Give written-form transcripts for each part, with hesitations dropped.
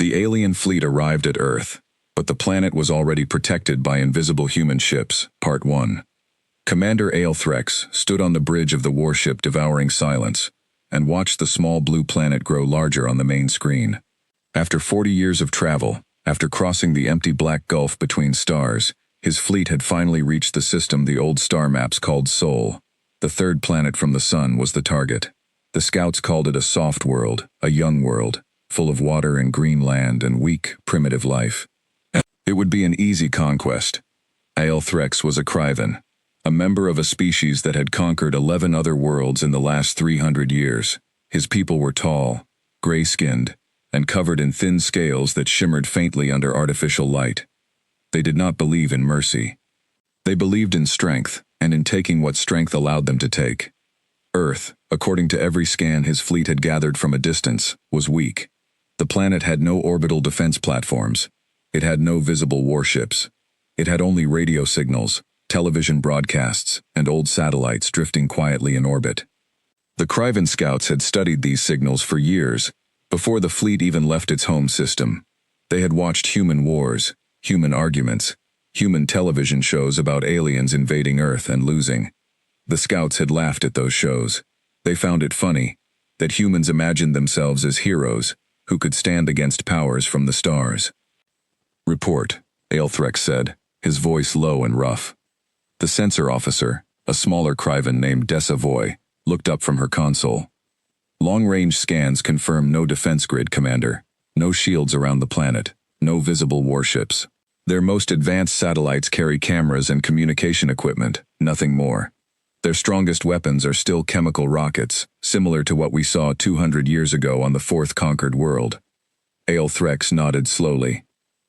The alien fleet arrived at Earth, but the planet was already protected by invisible human ships. Part 1. Commander Aelthrex stood on the bridge of the warship devouring silence, and watched the small blue planet grow larger on the main screen. After 40 years of travel, after crossing the empty black gulf between stars, his fleet had finally reached the system the old star maps called Sol. The third planet from the sun was the target. The scouts called it a soft world, a young world, full of water and green land and weak, primitive life. It would be an easy conquest. Aelthrex was a Kryvan, a member of a species that had conquered 11 other worlds in the last 300 years. His people were tall, gray-skinned, and covered in thin scales that shimmered faintly under artificial light. They did not believe in mercy. They believed in strength, and in taking what strength allowed them to take. Earth, according to every scan his fleet had gathered from a distance, was weak. The planet had no orbital defense platforms. It had no visible warships. It had only radio signals, television broadcasts, and old satellites drifting quietly in orbit. The Kryvan scouts had studied these signals for years, before the fleet even left its home system. They had watched human wars, human arguments, human television shows about aliens invading Earth and losing. The scouts had laughed at those shows. They found it funny that humans imagined themselves as heroes who could stand against powers from the stars. "Report," Aelthrex said, his voice low and rough. The sensor officer, a smaller Kryvan named Desavoy, looked up from her console. "Long-range scans confirm no defense grid, Commander. No shields around the planet. No visible warships. Their most advanced satellites carry cameras and communication equipment, nothing more. Their strongest weapons are still chemical rockets, similar to what we saw 200 years ago on the fourth conquered world." Aelthrex nodded slowly.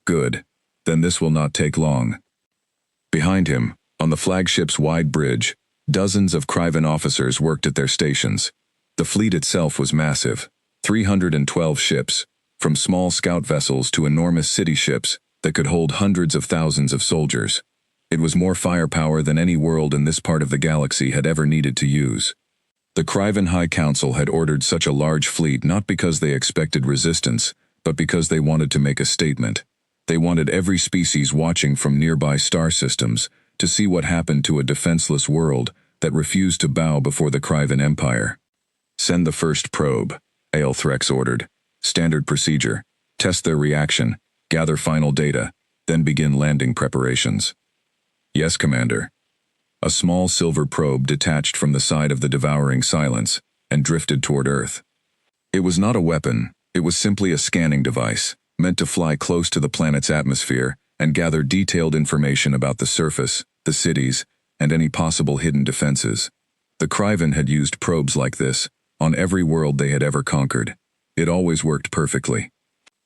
"Good. Then this will not take long." Behind him, on the flagship's wide bridge, dozens of Kryvan officers worked at their stations. The fleet itself was massive, 312 ships, from small scout vessels to enormous city ships that could hold hundreds of thousands of soldiers. It was more firepower than any world in this part of the galaxy had ever needed to use. The Kryvan High Council had ordered such a large fleet not because they expected resistance, but because they wanted to make a statement. They wanted every species watching from nearby star systems to see what happened to a defenseless world that refused to bow before the Kryvan Empire. "Send the first probe," Aelthrex ordered. "Standard procedure. Test their reaction, gather final data, then begin landing preparations." "Yes, Commander." A small silver probe detached from the side of the devouring silence and drifted toward Earth. It was not a weapon, it was simply a scanning device, meant to fly close to the planet's atmosphere and gather detailed information about the surface, the cities, and any possible hidden defenses. The Kryvan had used probes like this on every world they had ever conquered. It always worked perfectly.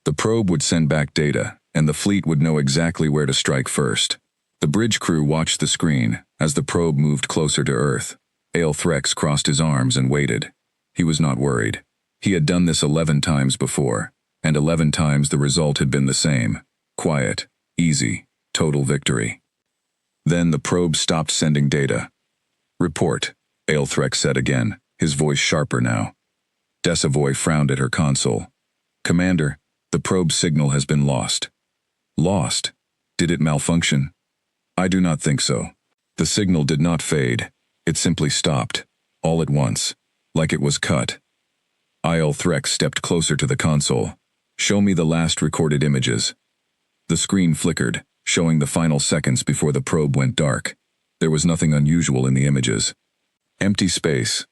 The probe would send back data, and the fleet would know exactly where to strike first. The bridge crew watched the screen as the probe moved closer to Earth. Aelthrex crossed his arms and waited. He was not worried. He had done this 11 times before, and 11 times the result had been the same. Quiet, easy, total victory. Then the probe stopped sending data. "Report," Aelthrex said again, his voice sharper now. Desavoy frowned at her console. "Commander, the probe signal has been lost." "Lost? Did it malfunction?" "I do not think so. The signal did not fade. It simply stopped, all at once, like it was cut." Aelthrex stepped closer to the console. "Show me the last recorded images." The screen flickered, showing the final seconds before the probe went dark. There was nothing unusual in the images. Empty space.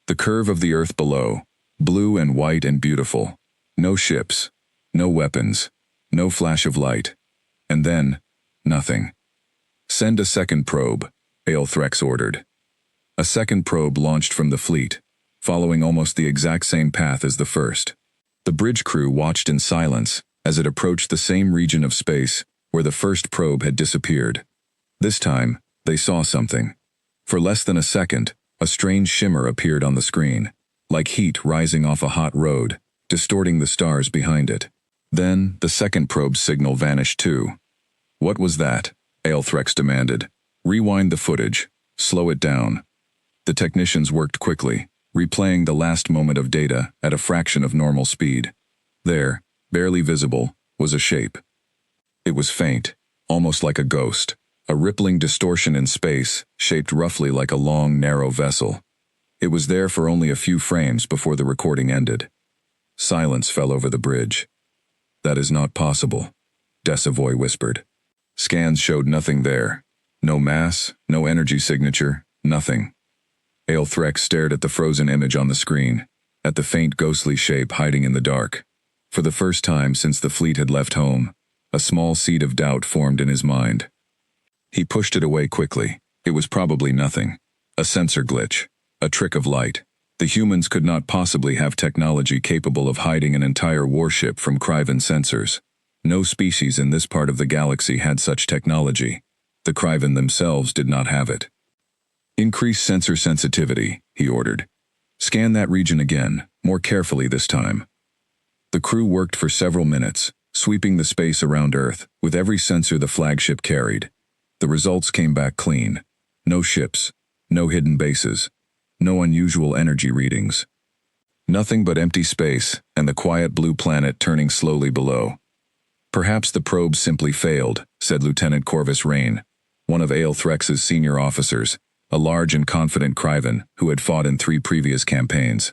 The curve of the Earth below, blue and white and beautiful. No ships, no weapons, no flash of light. And then, nothing. "Send a second probe," Aelthrex ordered. A second probe launched from the fleet, following almost the exact same path as the first. The bridge crew watched in silence as it approached the same region of space where the first probe had disappeared. This time, they saw something. For less than a second, a strange shimmer appeared on the screen, like heat rising off a hot road, distorting the stars behind it. Then, the second probe's signal vanished too. "What was that?" Aelthrex demanded. "Rewind the footage. Slow it down." The technicians worked quickly, replaying the last moment of data at a fraction of normal speed. There, barely visible, was a shape. It was faint, almost like a ghost, a rippling distortion in space, shaped roughly like a long, narrow vessel. It was there for only a few frames before the recording ended. Silence fell over the bridge. "That is not possible," HFY whispered. Scans showed nothing there. No mass, no energy signature, nothing. Aelthrex stared at the frozen image on the screen, at the faint ghostly shape hiding in the dark. For the first time since the fleet had left home, a small seed of doubt formed in his mind. He pushed it away quickly. It was probably nothing. A sensor glitch. A trick of light. The humans could not possibly have technology capable of hiding an entire warship from Kryvan sensors. No species in this part of the galaxy had such technology. The Kryvan themselves did not have it. "Increase sensor sensitivity," he ordered. "Scan that region again, more carefully this time." The crew worked for several minutes, sweeping the space around Earth, with every sensor the flagship carried. The results came back clean. No ships, no hidden bases, no unusual energy readings. Nothing but empty space and the quiet blue planet turning slowly below. "Perhaps the probe simply failed," said Lieutenant Corvus Rain, one of Aelthrex's senior officers, a large and confident Kryvan who had fought in 3 previous campaigns.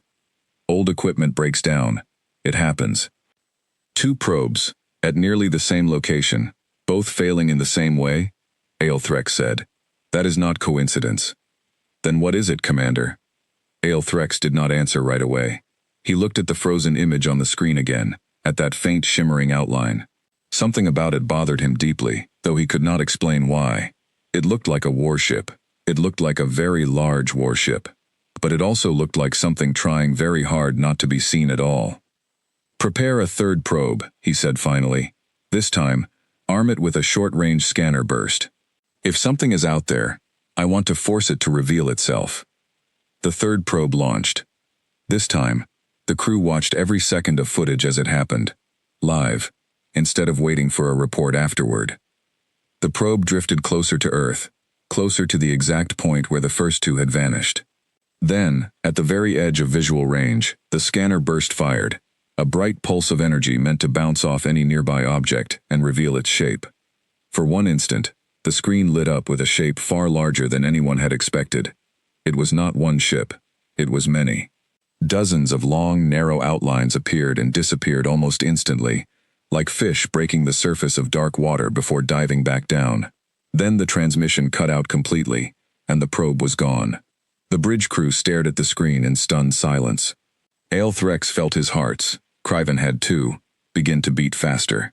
"Old equipment breaks down. It happens." 2 probes, at nearly the same location, both failing in the same way, Aelthrex said. "That is not coincidence." "Then what is it, Commander?" Aelthrex did not answer right away. He looked at the frozen image on the screen again, at that faint shimmering outline. Something about it bothered him deeply, though he could not explain why. It looked like a warship. It looked like a very large warship. But it also looked like something trying very hard not to be seen at all. "Prepare a 3rd probe," he said finally. "This time, arm it with a short-range scanner burst. If something is out there, I want to force it to reveal itself." The 3rd probe launched. This time, the crew watched every second of footage as it happened, live, instead of waiting for a report afterward. The probe drifted closer to Earth, closer to the exact point where the first 2 had vanished. Then, at the very edge of visual range, the scanner burst fired, a bright pulse of energy meant to bounce off any nearby object and reveal its shape. For one instant, the screen lit up with a shape far larger than anyone had expected. It was not one ship. It was many. Dozens of long, narrow outlines appeared and disappeared almost instantly, like fish breaking the surface of dark water before diving back down. Then the transmission cut out completely, and the probe was gone. The bridge crew stared at the screen in stunned silence. Aelthrex felt his hearts, Kryvan had too, begin to beat faster.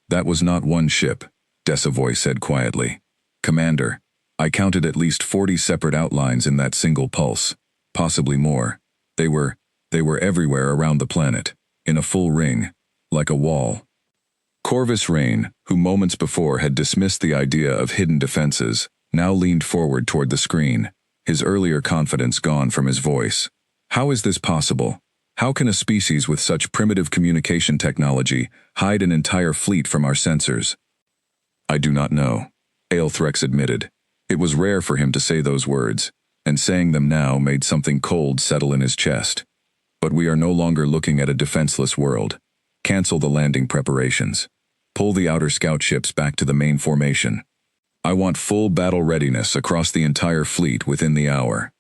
"That was not one ship," HFY said quietly. "Commander, I counted at least 40 separate outlines in that single pulse, possibly more. They were everywhere around the planet, in a full ring, like a wall." Corvus Rain, who moments before had dismissed the idea of hidden defenses, now leaned forward toward the screen, his earlier confidence gone from his voice. "How is this possible? How can a species with such primitive communication technology hide an entire fleet from our sensors?" "I do not know," Aelthrex admitted. It was rare for him to say those words, and saying them now made something cold settle in his chest. "But we are no longer looking at a defenseless world. Cancel the landing preparations. Pull the outer scout ships back to the main formation. I want full battle readiness across the entire fleet within the hour."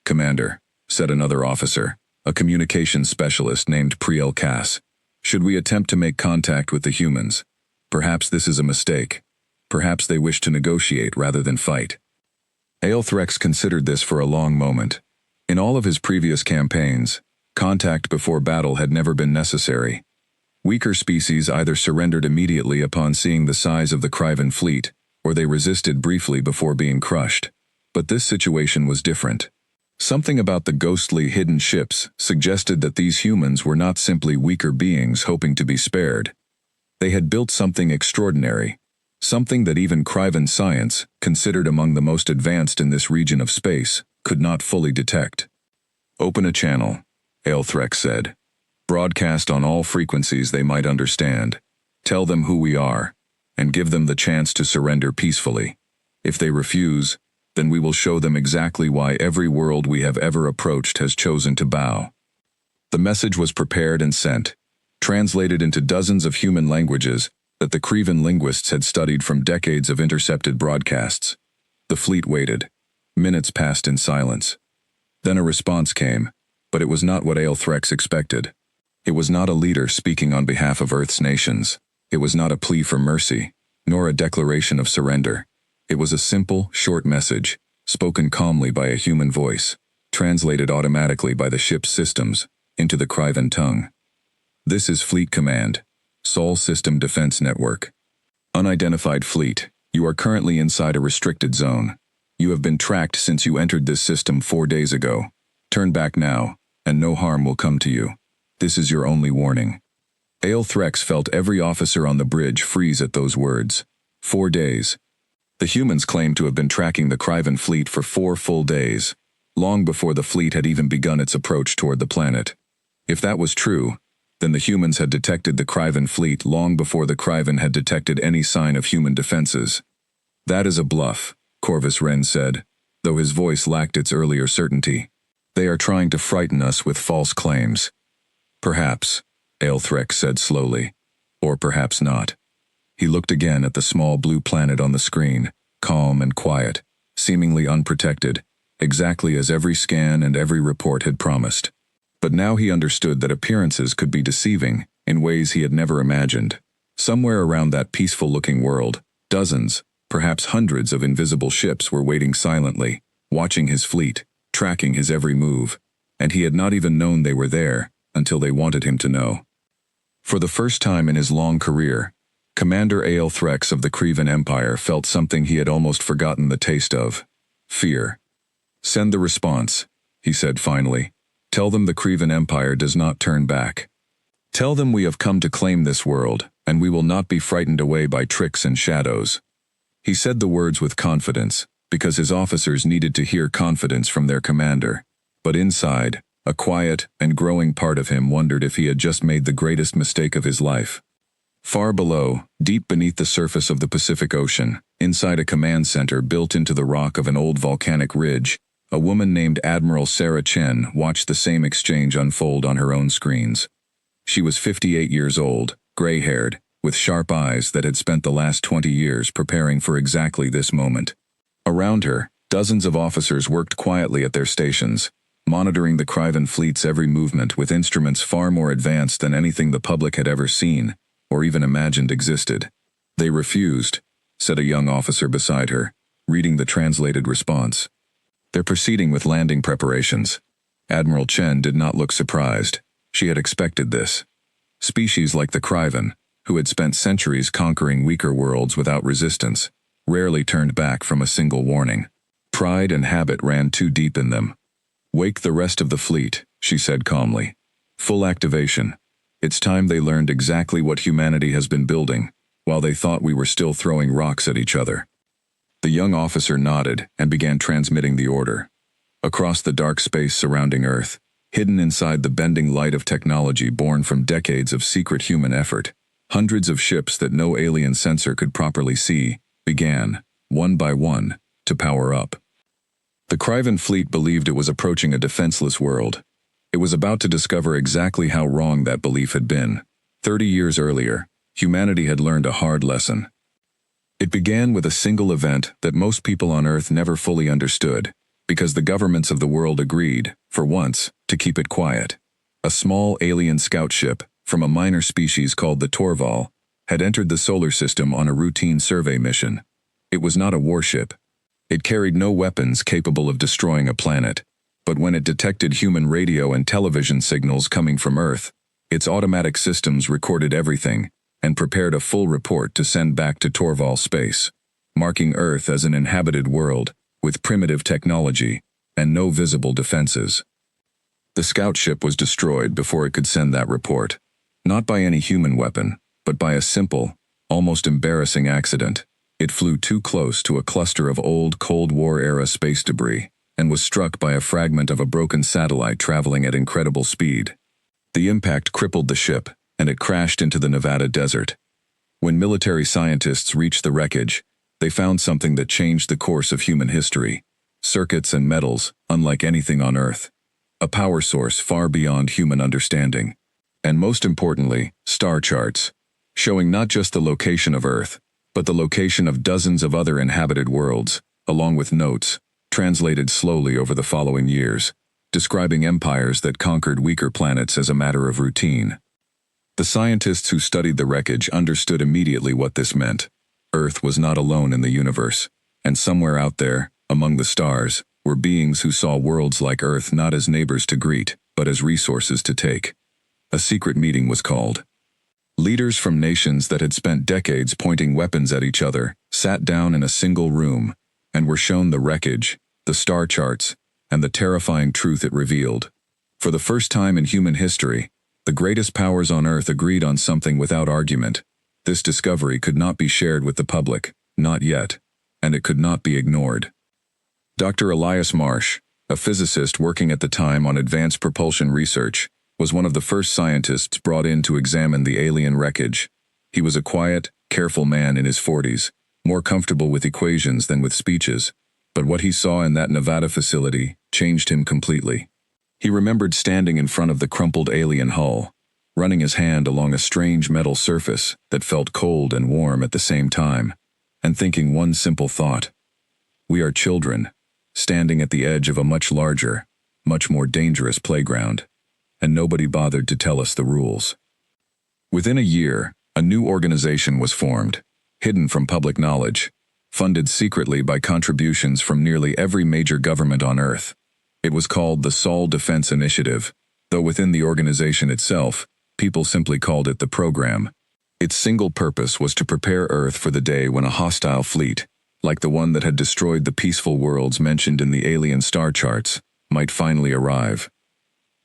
"Commander," said another officer, a communications specialist named Priel Cass, "should we attempt to make contact with the humans? Perhaps this is a mistake. Perhaps they wish to negotiate rather than fight." Aelthrex considered this for a long moment. In all of his previous campaigns, contact before battle had never been necessary. Weaker species either surrendered immediately upon seeing the size of the Kryvan fleet, or they resisted briefly before being crushed. But this situation was different. Something about the ghostly hidden ships suggested that these humans were not simply weaker beings hoping to be spared. They had built something extraordinary, something that even Kryvan science, considered among the most advanced in this region of space, could not fully detect. "Open a channel," Aelthrex said. "Broadcast on all frequencies they might understand. Tell them who we are, and give them the chance to surrender peacefully. If they refuse, then we will show them exactly why every world we have ever approached has chosen to bow." The message was prepared and sent. translated into dozens of human languages that the Crevan linguists had studied from decades of intercepted broadcasts. The fleet waited. Minutes passed in silence. Then a response came, but it was not what Aelthrex expected. It was not a leader speaking on behalf of Earth's nations. It was not a plea for mercy, nor a declaration of surrender. It was a simple, short message, spoken calmly by a human voice, translated automatically by the ship's systems into the Crevan tongue. This is Fleet Command, Sol System Defense Network. Unidentified fleet, you are currently inside a restricted zone. You have been tracked since you entered this system 4 days ago. Turn back now, and no harm will come to you. This is your only warning. Aelthrex felt every officer on the bridge freeze at those words. 4 days. The humans claimed to have been tracking the Crevan fleet for 4 full days, long before the fleet had even begun its approach toward the planet. If that was true, then the humans had detected the Crevan fleet long before the Crevan had detected any sign of human defenses. That is a bluff, Corvus Wren said, though his voice lacked its earlier certainty. They are trying to frighten us with false claims. Perhaps, Aelthrex said slowly, or perhaps not. He looked again at the small blue planet on the screen, calm and quiet, seemingly unprotected, exactly as every scan and every report had promised. But now he understood that appearances could be deceiving in ways he had never imagined. Somewhere around that peaceful-looking world, dozens, perhaps hundreds of invisible ships were waiting silently, watching his fleet, tracking his every move, and he had not even known they were there until they wanted him to know. For the first time in his long career, Commander Aelthrex of the Crevan Empire felt something he had almost forgotten the taste of: fear. "Send the response," he said finally. "Tell them the Crevan Empire does not turn back. Tell them we have come to claim this world, and we will not be frightened away by tricks and shadows." He said the words with confidence, because his officers needed to hear confidence from their commander. But inside, a quiet and growing part of him wondered if he had just made the greatest mistake of his life. Far below, deep beneath the surface of the Pacific Ocean, inside a command center built into the rock of an old volcanic ridge, a woman named Admiral Sarah Chen watched the same exchange unfold on her own screens. She was 58 years old, gray-haired, with sharp eyes that had spent the last 20 years preparing for exactly this moment. Around her, dozens of officers worked quietly at their stations, monitoring the Crevan fleet's every movement with instruments far more advanced than anything the public had ever seen or even imagined existed. "They refused," said a young officer beside her, reading the translated response. "They're proceeding with landing preparations." Admiral Chen did not look surprised. She had expected this. Species like the Crevan, who had spent centuries conquering weaker worlds without resistance, rarely turned back from a single warning. Pride and habit ran too deep in them. "Wake the rest of the fleet," she said calmly. "Full activation. It's time they learned exactly what humanity has been building, while they thought we were still throwing rocks at each other." The young officer nodded and began transmitting the order. Across the dark space surrounding Earth, hidden inside the bending light of technology born from decades of secret human effort, hundreds of ships that no alien sensor could properly see began, one by one, to power up. The Crevan fleet believed it was approaching a defenseless world. It was about to discover exactly how wrong that belief had been. 30 years earlier, humanity had learned a hard lesson. It began with a single event that most people on Earth never fully understood, because the governments of the world agreed, for once, to keep it quiet. A small alien scout ship, from a minor species called the Torval, had entered the solar system on a routine survey mission. It was not a warship. It carried no weapons capable of destroying a planet. But when it detected human radio and television signals coming from Earth, its automatic systems recorded everything and prepared a full report to send back to Torval space, marking Earth as an inhabited world with primitive technology and no visible defenses. The scout ship was destroyed before it could send that report, not by any human weapon, but by a simple, almost embarrassing accident. It flew too close to a cluster of old Cold War-era space debris and was struck by a fragment of a broken satellite traveling at incredible speed. The impact crippled the ship, and it crashed into the Nevada desert. When military scientists reached the wreckage, they found something that changed the course of human history: circuits and metals unlike anything on Earth. A power source far beyond human understanding. and most importantly, star charts, showing not just the location of Earth, but the location of dozens of other inhabited worlds, along with notes, translated slowly over the following years, describing empires that conquered weaker planets as a matter of routine. The scientists who studied the wreckage understood immediately what this meant. Earth was not alone in the universe, and somewhere out there, among the stars, were beings who saw worlds like Earth not as neighbors to greet, but as resources to take. A secret meeting was called. Leaders from nations that had spent decades pointing weapons at each other sat down in a single room and were shown the wreckage, the star charts, and the terrifying truth it revealed. For the first time in human history, the greatest powers on Earth agreed on something without argument. This discovery could not be shared with the public, not yet, and it could not be ignored. Dr. Elias Marsh, a physicist working at the time on advanced propulsion research, was one of the first scientists brought in to examine the alien wreckage. He was a quiet, careful man in his 40s, more comfortable with equations than with speeches, but what he saw in that Nevada facility changed him completely. He remembered standing in front of the crumpled alien hull, running his hand along a strange metal surface that felt cold and warm at the same time, and thinking one simple thought: we are children, standing at the edge of a much larger, much more dangerous playground, and nobody bothered to tell us the rules. Within a year, a new organization was formed, hidden from public knowledge, funded secretly by contributions from nearly every major government on Earth. It was called the Sol Defense Initiative, though within the organization itself, people simply called it the program. Its single purpose was to prepare Earth for the day when a hostile fleet, like the one that had destroyed the peaceful worlds mentioned in the alien star charts, might finally arrive.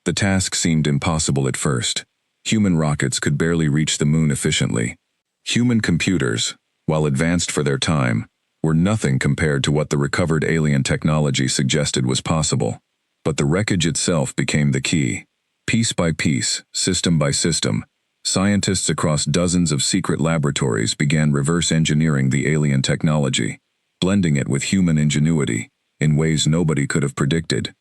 The task seemed impossible at first. Human rockets could barely reach the moon efficiently. Human computers, while advanced for their time, were nothing compared to what the recovered alien technology suggested was possible. But the wreckage itself became the key. Piece by piece, system by system, scientists across dozens of secret laboratories began reverse engineering the alien technology, blending it with human ingenuity, in ways nobody could have predicted.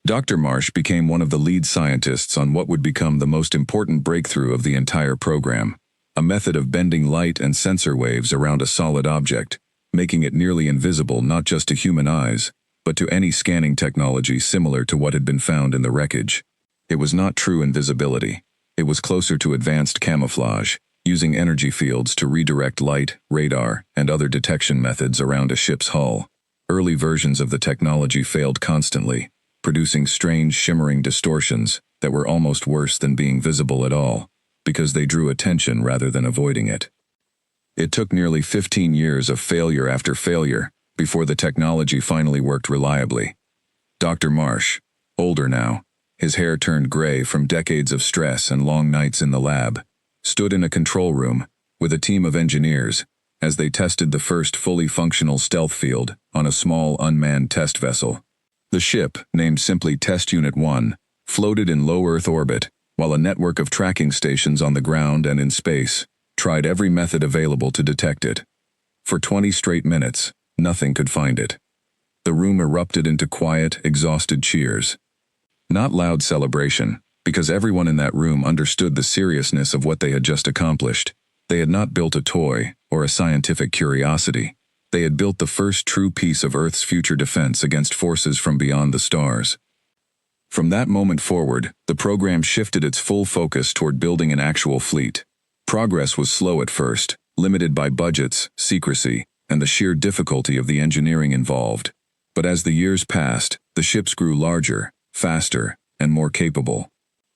Dr. Marsh became one of the lead scientists on what would become the most important breakthrough of the entire program, a method of bending light and sensor waves around a solid object, making it nearly invisible not just to human eyes, but to any scanning technology similar to what had been found in the wreckage. It was not true invisibility. It was closer to advanced camouflage, using energy fields to redirect light, radar, and other detection methods around a ship's hull. Early versions of the technology failed constantly, producing strange shimmering distortions that were almost worse than being visible at all, because they drew attention rather than avoiding it. It took nearly 15 years of failure after failure before the technology finally worked reliably. Dr. Marsh, older now, his hair turned gray from decades of stress and long nights in the lab, stood in a control room with a team of engineers as they tested the first fully functional stealth field on a small unmanned test vessel. The ship, named simply Test Unit 1, floated in low Earth orbit, while a network of tracking stations on the ground and in space tried every method available to detect it. For 20 straight minutes, nothing could find it. The room erupted into quiet, exhausted cheers. Not loud celebration, because everyone in that room understood the seriousness of what they had just accomplished. They had not built a toy or a scientific curiosity. They had built the first true piece of Earth's future defense against forces from beyond the stars. From that moment forward, the program shifted its full focus toward building an actual fleet. Progress was slow at first, limited by budgets, secrecy, and the sheer difficulty of the engineering involved. But as the years passed, the ships grew larger, faster, and more capable.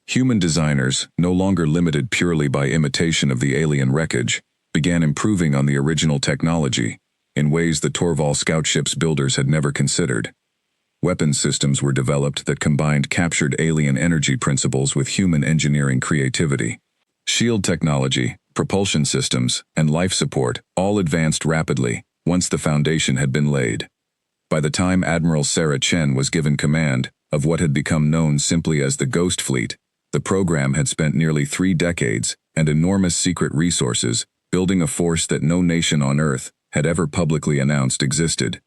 Human designers, no longer limited purely by imitation of the alien wreckage, began improving on the original technology in ways the Torval scout ships builders had never considered. Weapons systems were developed that combined captured alien energy principles with human engineering creativity. Shield technology, propulsion systems, and life support all advanced rapidly once the foundation had been laid. By the time Admiral Sarah Chen was given command of what had become known simply as the Ghost Fleet, the program had spent nearly 3 decades and enormous secret resources building a force that no nation on Earth had ever publicly announced existed.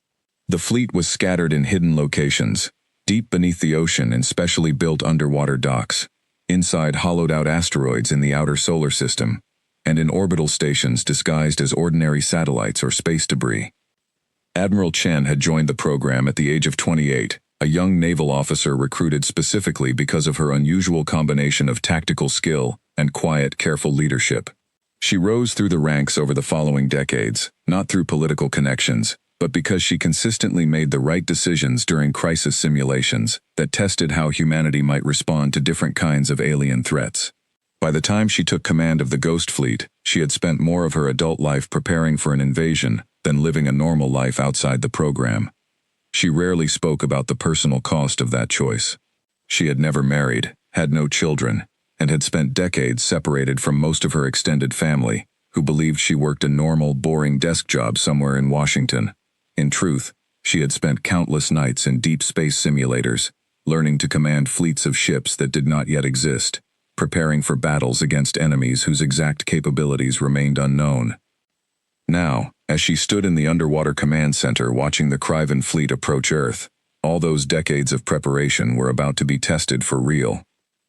The fleet was scattered in hidden locations, deep beneath the ocean in specially built underwater docks. inside hollowed-out asteroids in the outer solar system, and in orbital stations disguised as ordinary satellites or space debris. Admiral Chen had joined the program at the age of 28, a young naval officer recruited specifically because of her unusual combination of tactical skill and quiet, careful leadership. She rose through the ranks over the following decades, not through political connections, but because she consistently made the right decisions during crisis simulations that tested how humanity might respond to different kinds of alien threats. By the time she took command of the Ghost Fleet, she had spent more of her adult life preparing for an invasion than living a normal life outside the program. She rarely spoke about the personal cost of that choice. She had never married, had no children, and had spent decades separated from most of her extended family, who believed she worked a normal, boring desk job somewhere in Washington. In truth, she had spent countless nights in deep space simulators, learning to command fleets of ships that did not yet exist, preparing for battles against enemies whose exact capabilities remained unknown. Now, as she stood in the underwater command center watching the Kryvan fleet approach Earth, all those decades of preparation were about to be tested for real.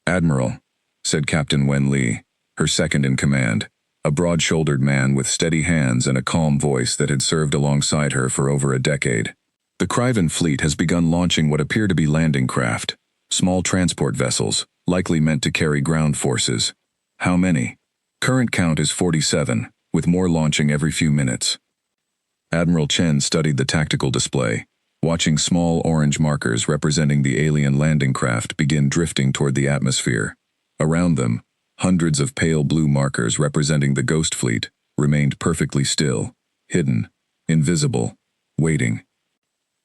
"Admiral," said Captain Wen Li, her second in command, a broad-shouldered man with steady hands and a calm voice that had served alongside her for over a decade. "The Kryvan fleet has begun launching what appear to be landing craft, small transport vessels, likely meant to carry ground forces. How many? Current count is 47, with more launching every few minutes." Admiral Chen studied the tactical display, watching small orange markers representing the alien landing craft begin drifting toward the atmosphere. Around them, hundreds of pale blue markers representing the Ghost Fleet remained perfectly still, hidden, invisible, waiting.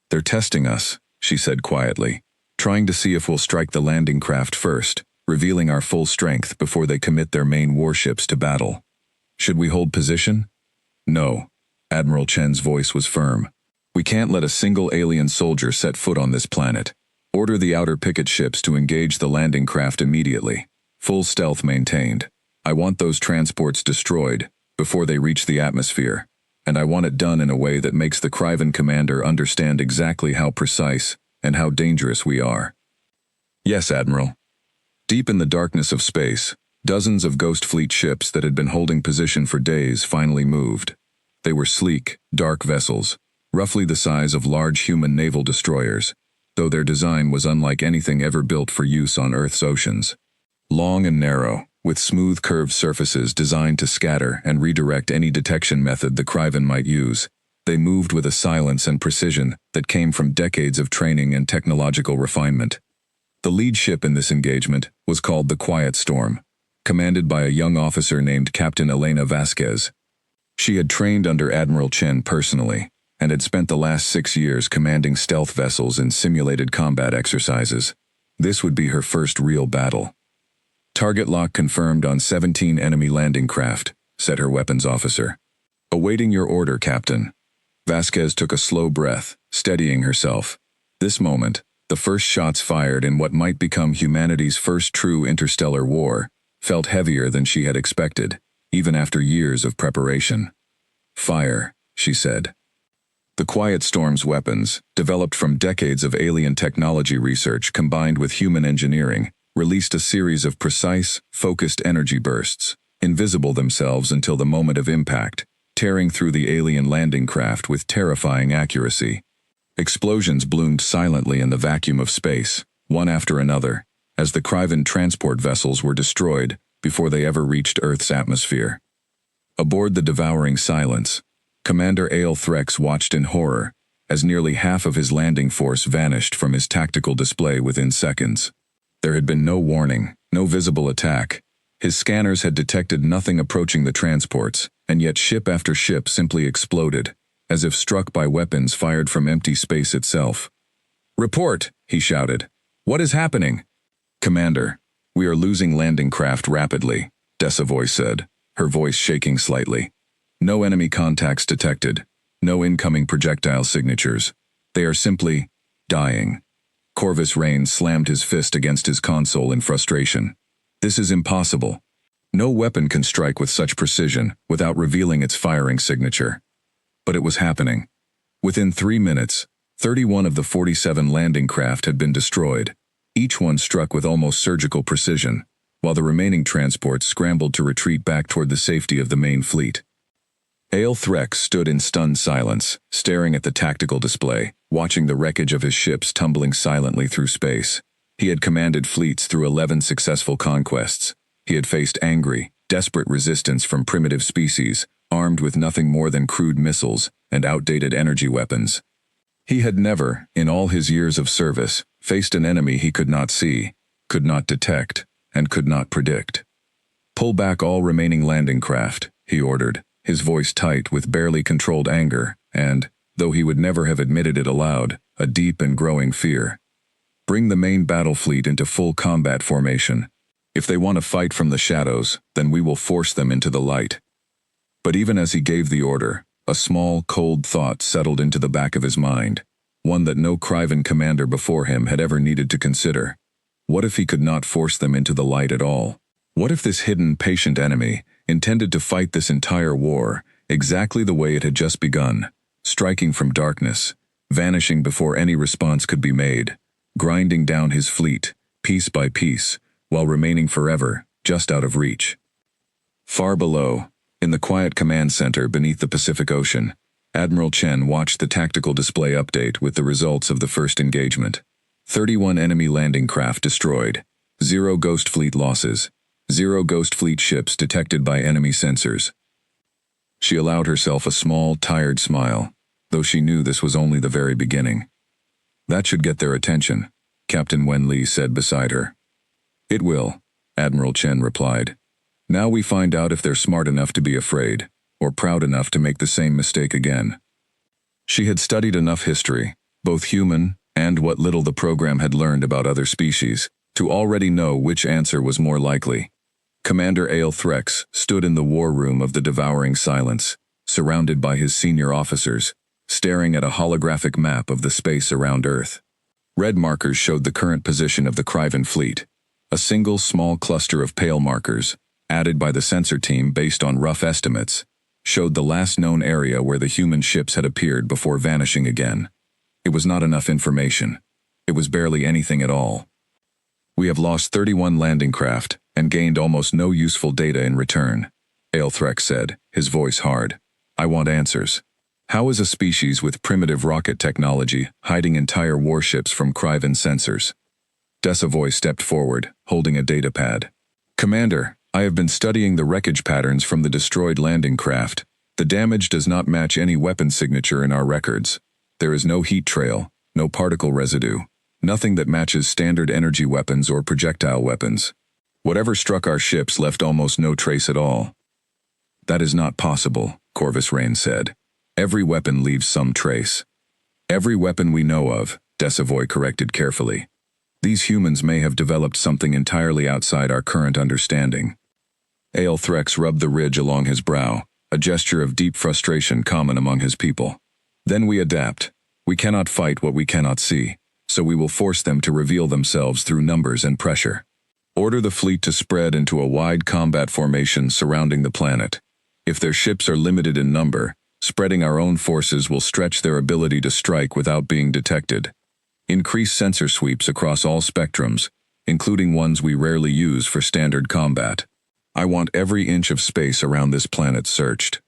"They're testing us," she said quietly, "trying to see if we'll strike the landing craft first, revealing our full strength before they commit their main warships to battle. Should we hold position?" "No." Admiral Chen's voice was firm. "We can't let a single alien soldier set foot on this planet. Order the outer picket ships to engage the landing craft immediately. Full stealth maintained. I want those transports destroyed before they reach the atmosphere, and I want it done in a way that makes the Kryvan commander understand exactly how precise and how dangerous we are." "Yes, Admiral." Deep in the darkness of space, dozens of Ghost Fleet ships that had been holding position for days finally moved. They were sleek, dark vessels, roughly the size of large human naval destroyers, though their design was unlike anything ever built for use on Earth's oceans. Long and narrow, with smooth curved surfaces designed to scatter and redirect any detection method the Kryvan might use, they moved with a silence and precision that came from decades of training and technological refinement. The lead ship in this engagement was called the Quiet Storm, commanded by a young officer named Captain Elena Vasquez. She had trained under Admiral Chen personally, and had spent the last 6 years commanding stealth vessels in simulated combat exercises. This would be her first real battle. "Target lock confirmed on 17 enemy landing craft," said her weapons officer. "Awaiting your order, Captain." Vasquez took a slow breath, steadying herself. This moment, the first shots fired in what might become humanity's first true interstellar war, felt heavier than she had expected, even after years of preparation. "Fire," she said. The Quiet Storm's weapons, developed from decades of alien technology research combined with human engineering, released a series of precise, focused energy bursts, invisible themselves until the moment of impact, tearing through the alien landing craft with terrifying accuracy. Explosions bloomed silently in the vacuum of space, one after another, as the Kryvan transport vessels were destroyed before they ever reached Earth's atmosphere. Aboard the devouring silence, Commander Ael Threx watched in horror as nearly half of his landing force vanished from his tactical display within seconds. There had been no warning, no visible attack. His scanners had detected nothing approaching the transports, and yet ship after ship simply exploded, as if struck by weapons fired from empty space itself. "Report," he shouted. "What is happening?" "Commander, we are losing landing craft rapidly," Dessa voice said, her voice shaking slightly. "No enemy contacts detected, no incoming projectile signatures. They are simply dying." Corvus Rain slammed his fist against his console in frustration. "This is impossible. No weapon can strike with such precision without revealing its firing signature." But it was happening. Within 3 minutes, 31 of the 47 landing craft had been destroyed, each one struck with almost surgical precision, while the remaining transports scrambled to retreat back toward the safety of the main fleet. Aelthrex stood in stunned silence, staring at the tactical display, watching the wreckage of his ships tumbling silently through space. He had commanded fleets through 11 successful conquests. He had faced angry, desperate resistance from primitive species, armed with nothing more than crude missiles and outdated energy weapons. He had never, in all his years of service, faced an enemy he could not see, could not detect, and could not predict. "Pull back all remaining landing craft," he ordered, his voice tight with barely controlled anger and, though he would never have admitted it aloud, a deep and growing fear. "Bring the main battle fleet into full combat formation. If they want to fight from the shadows, then we will force them into the light." But even as he gave the order, a small, cold thought settled into the back of his mind, one that no Kryvan commander before him had ever needed to consider. What if he could not force them into the light at all? What if this hidden, patient enemy intended to fight this entire war exactly the way it had just begun, striking from darkness, vanishing before any response could be made, grinding down his fleet, piece by piece, while remaining forever just out of reach? Far below, in the quiet command center beneath the Pacific Ocean, Admiral Chen watched the tactical display update with the results of the first engagement. 31 enemy landing craft destroyed, 0 Ghost Fleet losses, 0 Ghost Fleet ships detected by enemy sensors. She allowed herself a small, tired smile, though she knew this was only the very beginning. "That should get their attention," Captain Wen Li said beside her. "It will," Admiral Chen replied. "Now we find out if they're smart enough to be afraid, or proud enough to make the same mistake again." She had studied enough history, both human and what little the program had learned about other species, to already know which answer was more likely. Commander Aelthrex stood in the war room of the Devouring Silence, surrounded by his senior officers, staring at a holographic map of the space around Earth. Red markers showed the current position of the Kryvan fleet. A single small cluster of pale markers, added by the sensor team based on rough estimates, showed the last known area where the human ships had appeared before vanishing again. It was not enough information. It was barely anything at all. "We have lost 31 landing craft and gained almost no useful data in return," Aelthrex said, his voice hard. "I want answers. How is a species with primitive rocket technology hiding entire warships from Kryvan sensors?" Desavoy stepped forward, holding a datapad. "Commander, I have been studying the wreckage patterns from the destroyed landing craft. The damage does not match any weapon signature in our records. There is no heat trail, no particle residue, nothing that matches standard energy weapons or projectile weapons. Whatever struck our ships left almost no trace at all." "That is not possible," Corvus Rain said. "Every weapon leaves some trace." "Every weapon we know of," Desavoy corrected carefully. "These humans may have developed something entirely outside our current understanding." Aelthrex rubbed the ridge along his brow, a gesture of deep frustration common among his people. "Then we adapt. We cannot fight what we cannot see, so we will force them to reveal themselves through numbers and pressure. Order the fleet to spread into a wide combat formation surrounding the planet. If their ships are limited in number, spreading our own forces will stretch their ability to strike without being detected. Increase sensor sweeps across all spectrums, including ones we rarely use for standard combat. I want every inch of space around this planet searched."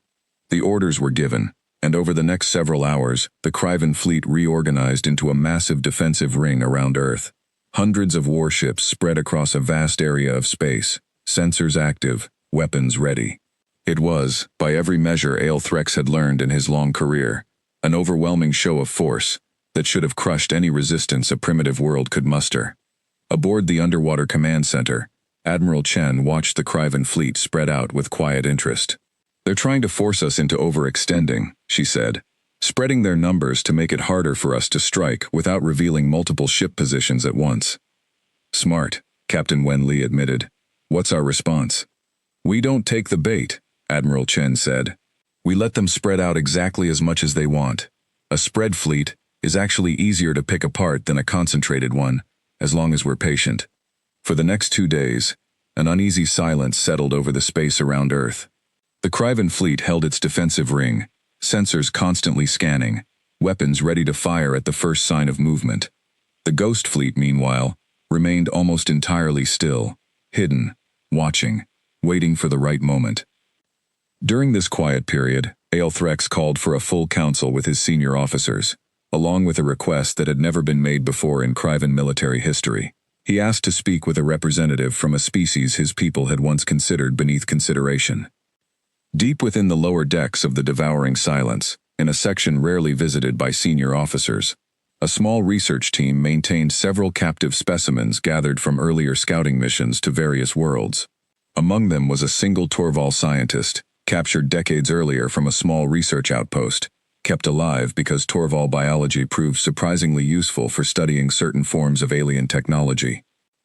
The orders were given, and over the next several hours, the Kryvan fleet reorganized into a massive defensive ring around Earth. Hundreds of warships spread across a vast area of space, sensors active, weapons ready. It was, by every measure Aelthrex had learned in his long career, an overwhelming show of force that should have crushed any resistance a primitive world could muster. Aboard the underwater command center, Admiral Chen watched the Kryvan fleet spread out with quiet interest. "They're trying to force us into overextending," she said, "spreading their numbers to make it harder for us to strike without revealing multiple ship positions at once." "Smart," Captain Wen Li admitted. "What's our response?" "We don't take the bait," Admiral Chen said. "We let them spread out exactly as much as they want. A spread fleet is actually easier to pick apart than a concentrated one, as long as we're patient." For the next 2 days, an uneasy silence settled over the space around Earth. The Kryvan fleet held its defensive ring, sensors constantly scanning, weapons ready to fire at the first sign of movement. The Ghost fleet, meanwhile, remained almost entirely still, hidden, watching, waiting for the right moment. During this quiet period, Aelthrex called for a full council with his senior officers, along with a request that had never been made before in Kryvan military history. He asked to speak with a representative from a species his people had once considered beneath consideration. Deep within the lower decks of the devouring silence, in a section rarely visited by senior officers, a small research team maintained several captive specimens gathered from earlier scouting missions to various worlds. Among them was a single Torval scientist, captured decades earlier from a small research outpost, kept alive because Torval biology proved surprisingly useful for studying certain forms of alien technology.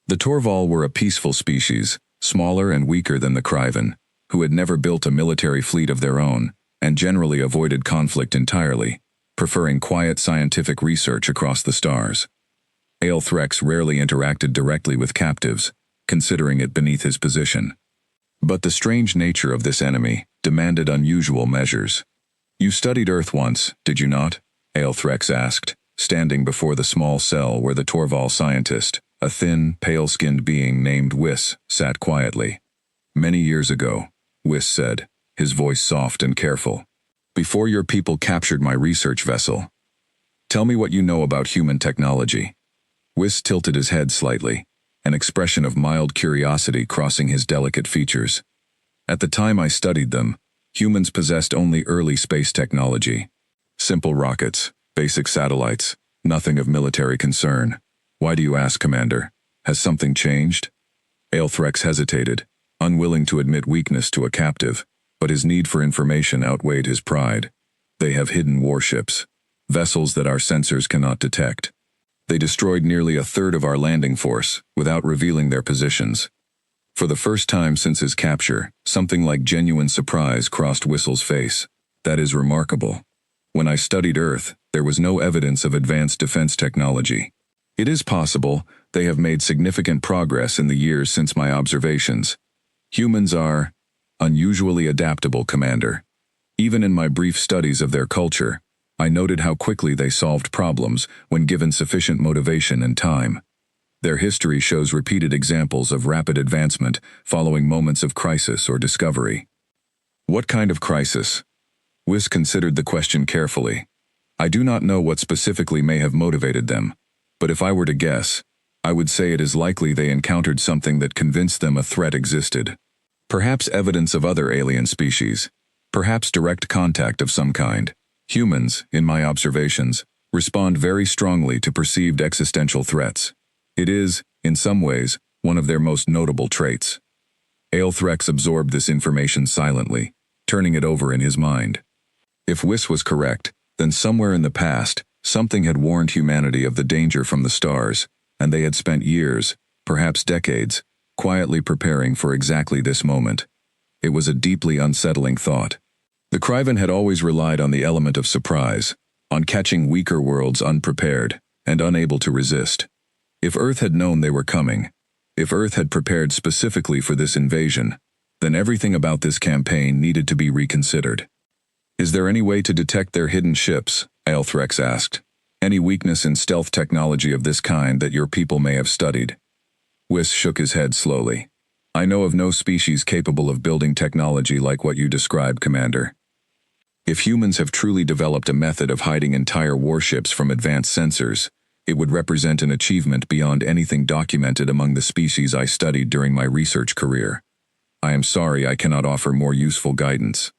The Torval were a peaceful species, smaller and weaker than the Kryvan, who had never built a military fleet of their own, and generally avoided conflict entirely, preferring quiet scientific research across the stars. Aelthrex rarely interacted directly with captives, considering it beneath his position. But the strange nature of this enemy demanded unusual measures. "You studied Earth once, did you not?" Aelthrex asked, standing before the small cell where the Torval scientist, a thin, pale-skinned being named Whis, sat quietly. "Many years ago," Whis said, his voice soft and careful. "Before your people captured my research vessel. Tell me what you know about human technology." Whis tilted his head slightly, an expression of mild curiosity crossing his delicate features. "At the time I studied them, humans possessed only early space technology. Simple rockets, basic satellites, nothing of military concern. Why do you ask, Commander? Has something changed?" Aelthrex hesitated, unwilling to admit weakness to a captive, but his need for information outweighed his pride. "They have hidden warships, vessels that our sensors cannot detect. They destroyed nearly a third of our landing force, without revealing their positions." For the first time since his capture, something like genuine surprise crossed Whistle's face. "That is remarkable. When I studied Earth, there was no evidence of advanced defense technology. It is possible they have made significant progress in the years since my observations. Humans are unusually adaptable, Commander. Even in my brief studies of their culture, I noted how quickly they solved problems when given sufficient motivation and time. Their history shows repeated examples of rapid advancement following moments of crisis or discovery." "What kind of crisis?" Whis considered the question carefully. "I do not know what specifically may have motivated them, but if I were to guess, I would say it is likely they encountered something that convinced them a threat existed. Perhaps evidence of other alien species, perhaps direct contact of some kind. Humans, in my observations, respond very strongly to perceived existential threats. It is, in some ways, one of their most notable traits." Aelthrex absorbed this information silently, turning it over in his mind. If Whis was correct, then somewhere in the past, something had warned humanity of the danger from the stars, and they had spent years, perhaps decades, quietly preparing for exactly this moment. It was a deeply unsettling thought. The Kryvan had always relied on the element of surprise, on catching weaker worlds unprepared and unable to resist. If Earth had known they were coming, if Earth had prepared specifically for this invasion, then everything about this campaign needed to be reconsidered. "Is there any way to detect their hidden ships?" Aelthrex asked. "Any weakness in stealth technology of this kind that your people may have studied?" Whis shook his head slowly. "I know of no species capable of building technology like what you described, Commander. If humans have truly developed a method of hiding entire warships from advanced sensors, it would represent an achievement beyond anything documented among the species I studied during my research career. I am sorry I cannot offer more useful guidance."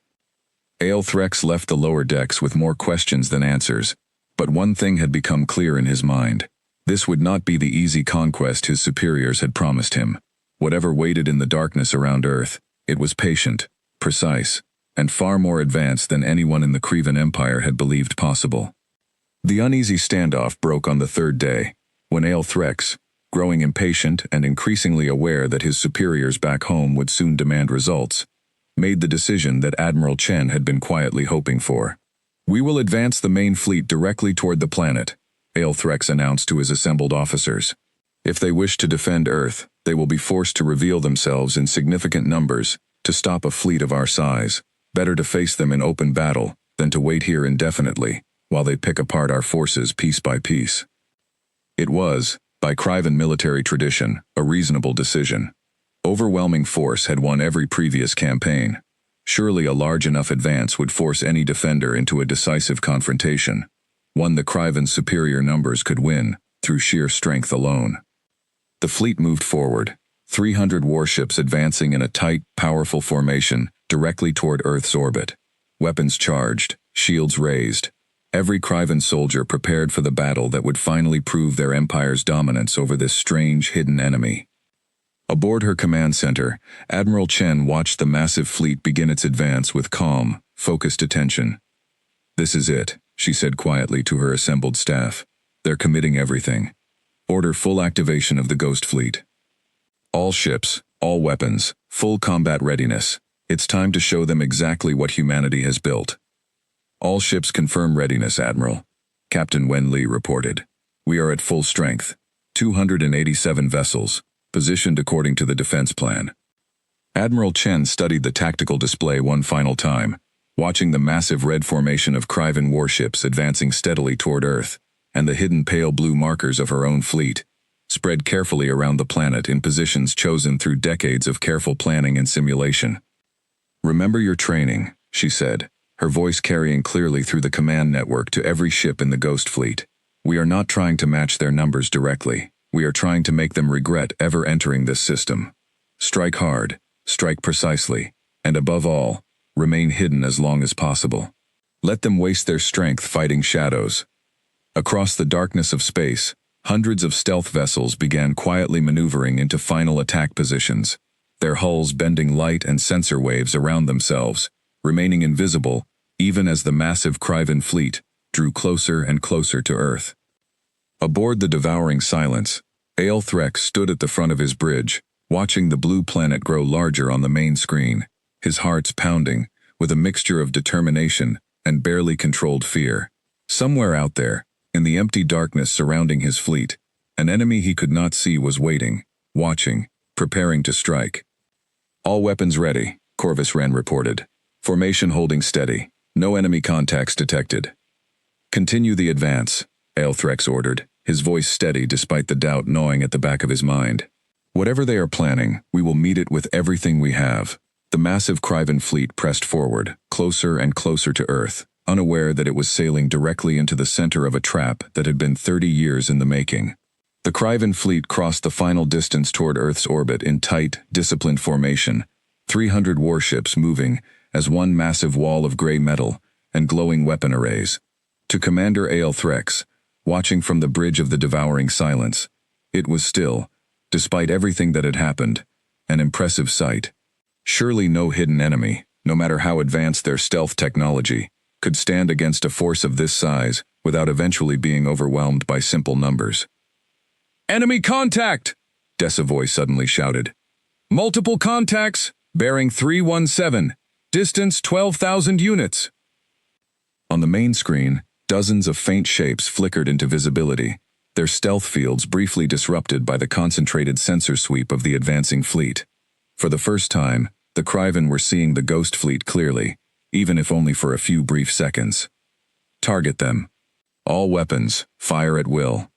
Aelthrex left the lower decks with more questions than answers, but one thing had become clear in his mind. This would not be the easy conquest his superiors had promised him. Whatever waited in the darkness around Earth, it was patient, precise, and far more advanced than anyone in the Kryvan Empire had believed possible. The uneasy standoff broke on the third day, when Aelthrex, growing impatient and increasingly aware that his superiors back home would soon demand results, made the decision that Admiral Chen had been quietly hoping for. "We will advance the main fleet directly toward the planet," Aelthrex announced to his assembled officers. "If they wish to defend Earth, they will be forced to reveal themselves in significant numbers to stop a fleet of our size. Better to face them in open battle than to wait here indefinitely while they pick apart our forces piece by piece." It was, by Kryvan military tradition, a reasonable decision. Overwhelming force had won every previous campaign. Surely a large enough advance would force any defender into a decisive confrontation, one the Kryven's superior numbers could win, through sheer strength alone. The fleet moved forward, 300 warships advancing in a tight, powerful formation directly toward Earth's orbit. Weapons charged, shields raised. Every Kryven soldier prepared for the battle that would finally prove their empire's dominance over this strange, hidden enemy. Aboard her command center, Admiral Chen watched the massive fleet begin its advance with calm, focused attention. "This is it," she said quietly to her assembled staff. "They're committing everything. Order full activation of the Ghost Fleet. All ships, all weapons, full combat readiness. It's time to show them exactly what humanity has built." "All ships confirm readiness, Admiral," Captain Wen Li reported. "We are at full strength. 287 vessels, positioned according to the defense plan." Admiral Chen studied the tactical display one final time, watching the massive red formation of Kryven warships advancing steadily toward Earth, and the hidden pale blue markers of her own fleet, spread carefully around the planet in positions chosen through decades of careful planning and simulation. "Remember your training," she said, her voice carrying clearly through the command network to every ship in the Ghost Fleet. "We are not trying to match their numbers directly. We are trying to make them regret ever entering this system. Strike hard, strike precisely, and above all, remain hidden as long as possible. Let them waste their strength fighting shadows." Across the darkness of space, hundreds of stealth vessels began quietly maneuvering into final attack positions, their hulls bending light and sensor waves around themselves, remaining invisible even as the massive Kryven fleet drew closer and closer to Earth. Aboard the devouring silence, Aelthrex stood at the front of his bridge, watching the blue planet grow larger on the main screen, his heart's pounding, with a mixture of determination and barely controlled fear. Somewhere out there, in the empty darkness surrounding his fleet, an enemy he could not see was waiting, watching, preparing to strike. "All weapons ready," Corvus Wren reported. "Formation holding steady. No enemy contacts detected." "Continue the advance," Aelthrex ordered, his voice steady despite the doubt gnawing at the back of his mind. "Whatever they are planning, we will meet it with everything we have." The massive Kryven fleet pressed forward, closer and closer to Earth, unaware that it was sailing directly into the center of a trap that had been 30 years in the making. The Kryven fleet crossed the final distance toward Earth's orbit in tight, disciplined formation, 300 warships moving as one massive wall of gray metal and glowing weapon arrays. To Commander Aelthrex, watching from the bridge of the devouring silence, it was still, despite everything that had happened, an impressive sight. Surely no hidden enemy, no matter how advanced their stealth technology, could stand against a force of this size without eventually being overwhelmed by simple numbers. "Enemy contact!" Decavoy suddenly shouted. "Multiple contacts, bearing 317, distance 12,000 units. On the main screen, dozens of faint shapes flickered into visibility, their stealth fields briefly disrupted by the concentrated sensor sweep of the advancing fleet. For the first time, the Kryven were seeing the Ghost Fleet clearly, even if only for a few brief seconds. "Target them. All weapons, fire at will."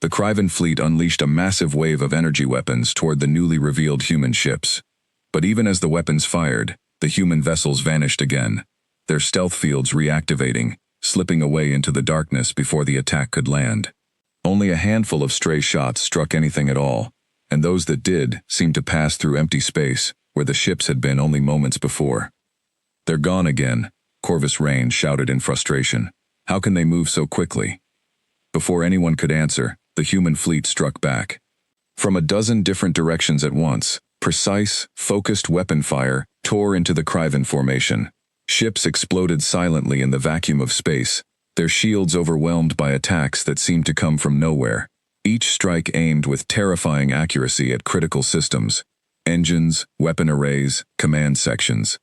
The Kryven fleet unleashed a massive wave of energy weapons toward the newly revealed human ships. But even as the weapons fired, the human vessels vanished again, their stealth fields reactivating, slipping away into the darkness before the attack could land. Only a handful of stray shots struck anything at all, and those that did seemed to pass through empty space where the ships had been only moments before. "They're gone again," Corvus Wren shouted in frustration. "How can they move so quickly?" Before anyone could answer, the human fleet struck back. From a dozen different directions at once, precise, focused weapon fire tore into the Kryven formation. Ships exploded silently in the vacuum of space, their shields overwhelmed by attacks that seemed to come from nowhere. Each strike aimed with terrifying accuracy at critical systems, engines, weapon arrays, command sections.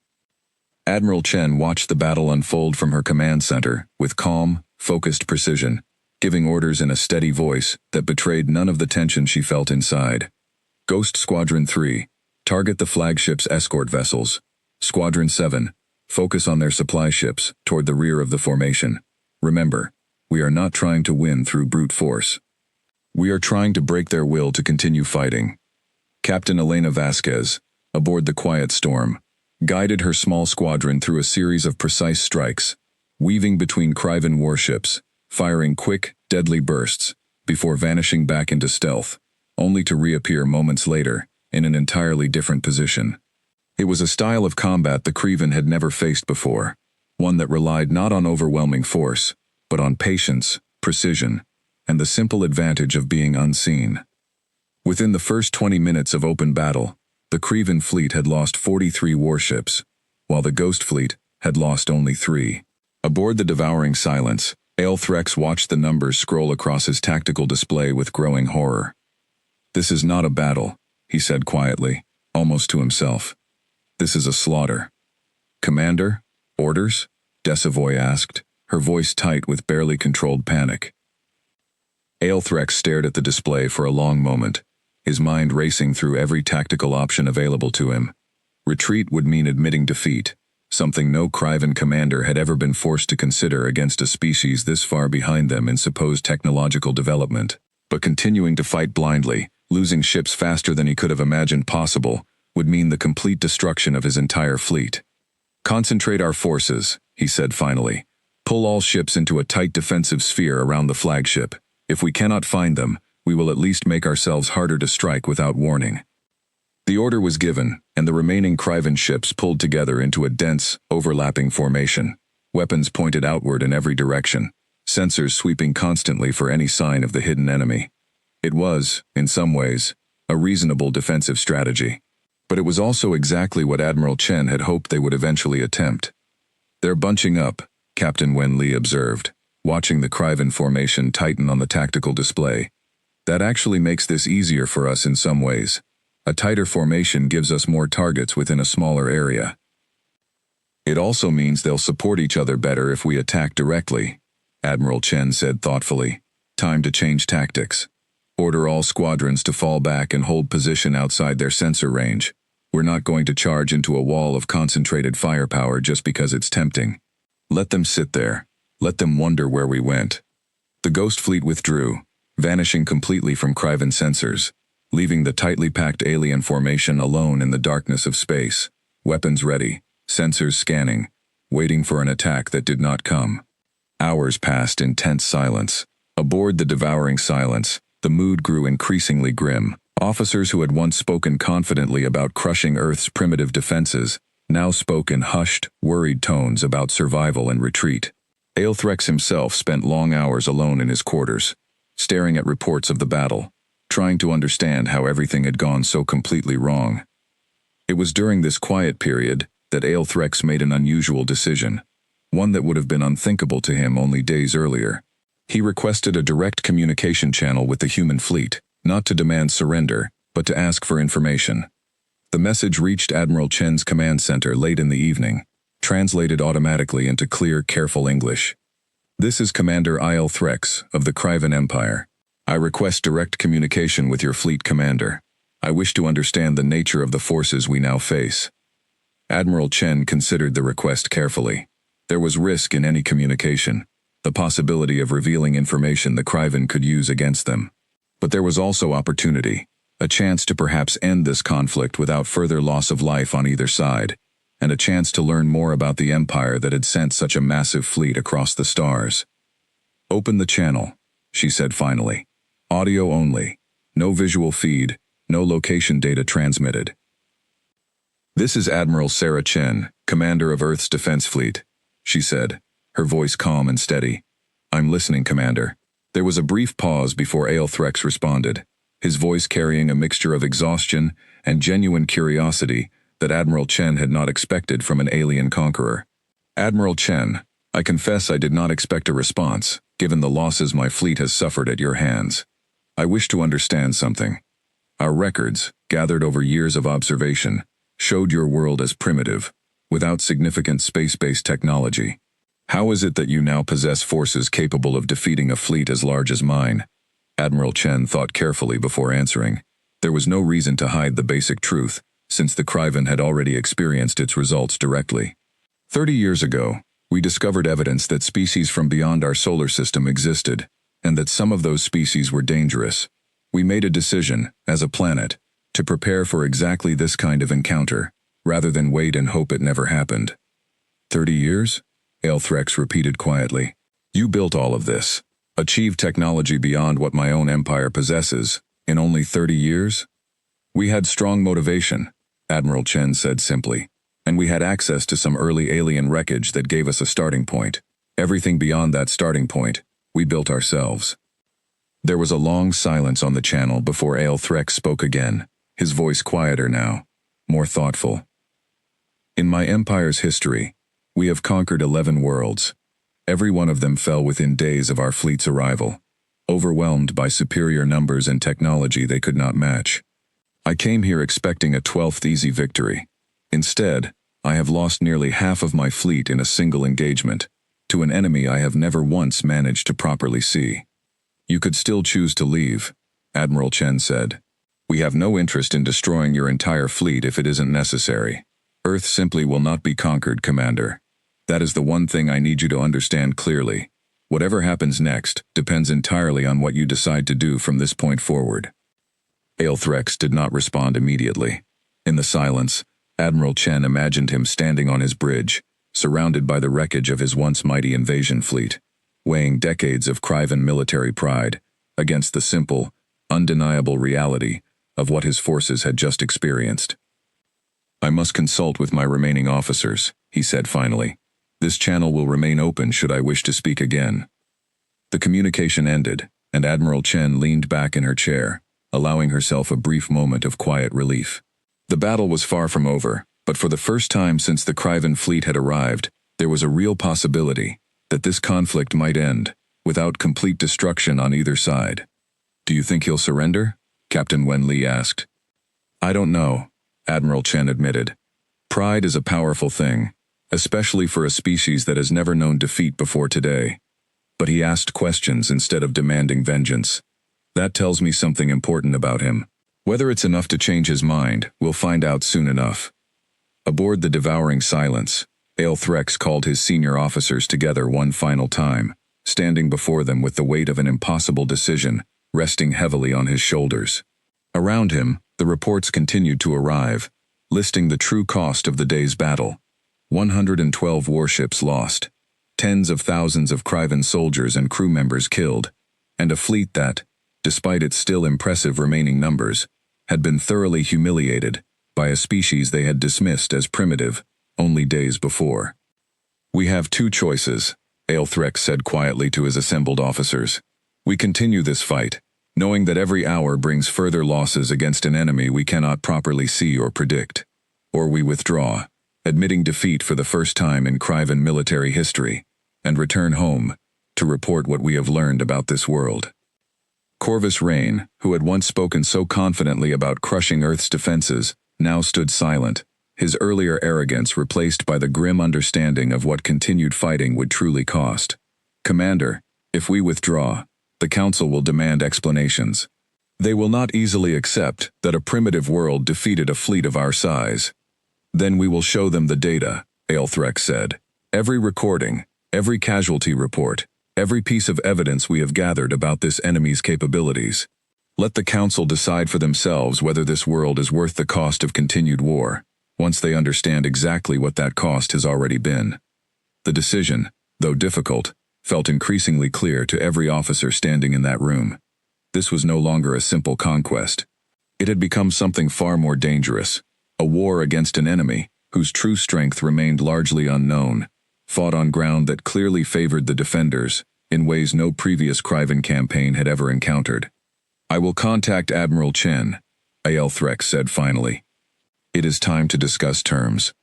Admiral Chen watched the battle unfold from her command center with calm, focused precision, giving orders in a steady voice that betrayed none of the tension she felt inside. "Ghost Squadron 3, target the flagship's escort vessels. Squadron 7, focus on their supply ships toward the rear of the formation. Remember, we are not trying to win through brute force. We are trying to break their will to continue fighting." Captain Elena Vasquez, aboard the Quiet Storm, guided her small squadron through a series of precise strikes, weaving between Kryvan warships, firing quick, deadly bursts, before vanishing back into stealth, only to reappear moments later, in an entirely different position. It was a style of combat the Kryvan had never faced before, one that relied not on overwhelming force, but on patience, precision, and the simple advantage of being unseen. Within the first 20 minutes of open battle, the Kryvan fleet had lost 43 warships, while the Ghost fleet had lost only 3. Aboard the devouring silence, Aelthrex watched the numbers scroll across his tactical display with growing horror. "This is not a battle," he said quietly, almost to himself. "This is a slaughter." "Commander? Orders?" Desavoy asked, her voice tight with barely controlled panic. Aelthrex stared at the display for a long moment, his mind racing through every tactical option available to him. Retreat would mean admitting defeat, something no Kryvan commander had ever been forced to consider against a species this far behind them in supposed technological development. But continuing to fight blindly, losing ships faster than he could have imagined possible, would mean the complete destruction of his entire fleet. "Concentrate our forces," he said finally. "Pull all ships into a tight defensive sphere around the flagship. If we cannot find them, we will at least make ourselves harder to strike without warning." The order was given, and the remaining Kryvan ships pulled together into a dense, overlapping formation, weapons pointed outward in every direction, sensors sweeping constantly for any sign of the hidden enemy. It was, in some ways, a reasonable defensive strategy. But it was also exactly what Admiral Chen had hoped they would eventually attempt. "They're bunching up," Captain Wen Li observed, watching the Kryvan formation tighten on the tactical display. "That actually makes this easier for us in some ways. A tighter formation gives us more targets within a smaller area. It also means they'll support each other better if we attack directly," Admiral Chen said thoughtfully. "Time to change tactics. Order all squadrons to fall back and hold position outside their sensor range. We're not going to charge into a wall of concentrated firepower just because it's tempting. Let them sit there. Let them wonder where we went." The Ghost fleet withdrew, vanishing completely from Kryvan sensors, leaving the tightly packed alien formation alone in the darkness of space, weapons ready, sensors scanning, waiting for an attack that did not come. Hours passed in tense silence. Aboard the devouring silence, the mood grew increasingly grim. Officers who had once spoken confidently about crushing Earth's primitive defenses now spoke in hushed, worried tones about survival and retreat. Aelthrex himself spent long hours alone in his quarters, staring at reports of the battle, trying to understand how everything had gone so completely wrong. It was during this quiet period that Aelthrex made an unusual decision, one that would have been unthinkable to him only days earlier. He requested a direct communication channel with the human fleet, not to demand surrender, but to ask for information. The message reached Admiral Chen's command center late in the evening, translated automatically into clear, careful English. "This is Commander Aelthrex of the Kryvan Empire. I request direct communication with your fleet commander. I wish to understand the nature of the forces we now face." Admiral Chen considered the request carefully. There was risk in any communication, the possibility of revealing information the Kryvan could use against them. But there was also opportunity, a chance to perhaps end this conflict without further loss of life on either side, and a chance to learn more about the empire that had sent such a massive fleet across the stars. "Open the channel," she said finally. "Audio only. No visual feed, no location data transmitted." "This is Admiral Sarah Chen, commander of Earth's defense fleet," she said, her voice calm and steady. "I'm listening, Commander." There was a brief pause before Aelthrex responded, his voice carrying a mixture of exhaustion and genuine curiosity that Admiral Chen had not expected from an alien conqueror. "Admiral Chen, I confess I did not expect a response, given the losses my fleet has suffered at your hands. I wish to understand something. Our records, gathered over years of observation, showed your world as primitive, without significant space-based technology. How is it that you now possess forces capable of defeating a fleet as large as mine?" Admiral Chen thought carefully before answering. There was no reason to hide the basic truth, since the Kryvan had already experienced its results directly. 30 years ago, we discovered evidence that species from beyond our solar system existed, and that some of those species were dangerous. We made a decision, as a planet, to prepare for exactly this kind of encounter, rather than wait and hope it never happened. 30 years? Aelthrex repeated quietly. You built all of this, achieved technology beyond what my own empire possesses, in only 30 years? We had strong motivation, Admiral Chen said simply, and we had access to some early alien wreckage that gave us a starting point. Everything beyond that starting point, we built ourselves. There was a long silence on the channel before Aelthrex spoke again, his voice quieter now, more thoughtful. In my empire's history, we have conquered 11 worlds. Every one of them fell within days of our fleet's arrival, overwhelmed by superior numbers and technology they could not match. I came here expecting a 12th easy victory. Instead, I have lost nearly half of my fleet in a single engagement, to an enemy I have never once managed to properly see. You could still choose to leave, Admiral Chen said. We have no interest in destroying your entire fleet if it isn't necessary. Earth simply will not be conquered, Commander. That is the one thing I need you to understand clearly. Whatever happens next depends entirely on what you decide to do from this point forward. Aelthrex did not respond immediately. In the silence, Admiral Chen imagined him standing on his bridge, surrounded by the wreckage of his once mighty invasion fleet, weighing decades of Kryvan military pride against the simple, undeniable reality of what his forces had just experienced. I must consult with my remaining officers, he said finally. This channel will remain open should I wish to speak again. The communication ended, and Admiral Chen leaned back in her chair, allowing herself a brief moment of quiet relief. The battle was far from over, but for the first time since the Kryvan fleet had arrived, there was a real possibility that this conflict might end, without complete destruction on either side. Do you think he'll surrender? Captain Wen Li asked. I don't know, Admiral Chen admitted. Pride is a powerful thing, especially for a species that has never known defeat before today. But he asked questions instead of demanding vengeance. That tells me something important about him. Whether it's enough to change his mind, we'll find out soon enough. Aboard the devouring silence, Aelthrex called his senior officers together one final time, standing before them with the weight of an impossible decision resting heavily on his shoulders. Around him, the reports continued to arrive, listing the true cost of the day's battle. 112 warships lost, tens of thousands of Kryvan soldiers and crew members killed, and a fleet that, despite its still impressive remaining numbers, had been thoroughly humiliated by a species they had dismissed as primitive only days before. We have two choices, Aelthrex said quietly to his assembled officers. We continue this fight, knowing that every hour brings further losses against an enemy we cannot properly see or predict. Or we withdraw, admitting defeat for the first time in Kryvan military history, and return home to report what we have learned about this world. Corvus Rain, who had once spoken so confidently about crushing Earth's defenses, now stood silent, his earlier arrogance replaced by the grim understanding of what continued fighting would truly cost. Commander, if we withdraw, the Council will demand explanations. They will not easily accept that a primitive world defeated a fleet of our size. Then we will show them the data, Aelthrex said. Every recording, every casualty report, every piece of evidence we have gathered about this enemy's capabilities. Let the Council decide for themselves whether this world is worth the cost of continued war, once they understand exactly what that cost has already been. The decision, though difficult, felt increasingly clear to every officer standing in that room. This was no longer a simple conquest. It had become something far more dangerous, a war against an enemy whose true strength remained largely unknown, fought on ground that clearly favored the defenders in ways no previous Kryvan campaign had ever encountered. I will contact Admiral Chen, Aelthrex said finally. It is time to discuss terms.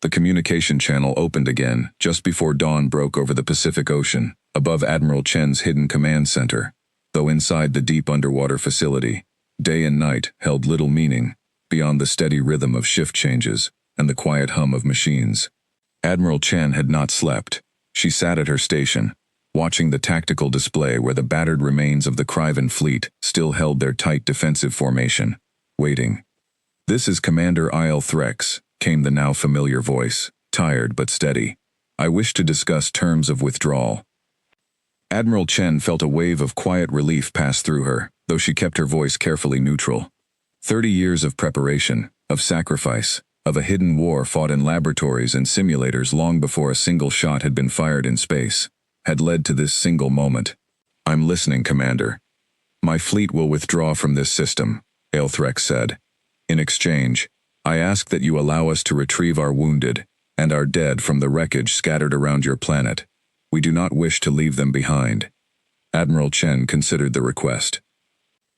The communication channel opened again just before dawn broke over the Pacific Ocean, above Admiral Chen's hidden command center, though inside the deep underwater facility, day and night held little meaning, beyond the steady rhythm of shift changes and the quiet hum of machines. Admiral Chen had not slept. She sat at her station, watching the tactical display where the battered remains of the Kryvan fleet still held their tight defensive formation, waiting. This is Commander Aelthrex, came the now familiar voice, tired but steady. I wish to discuss terms of withdrawal. Admiral Chen felt a wave of quiet relief pass through her, though she kept her voice carefully neutral. 30 years of preparation, of sacrifice, of a hidden war fought in laboratories and simulators long before a single shot had been fired in space, had led to this single moment. "I'm listening, Commander. My fleet will withdraw from this system," Aelthrex said. "In exchange, I ask that you allow us to retrieve our wounded and our dead from the wreckage scattered around your planet. We do not wish to leave them behind." Admiral Chen considered the request.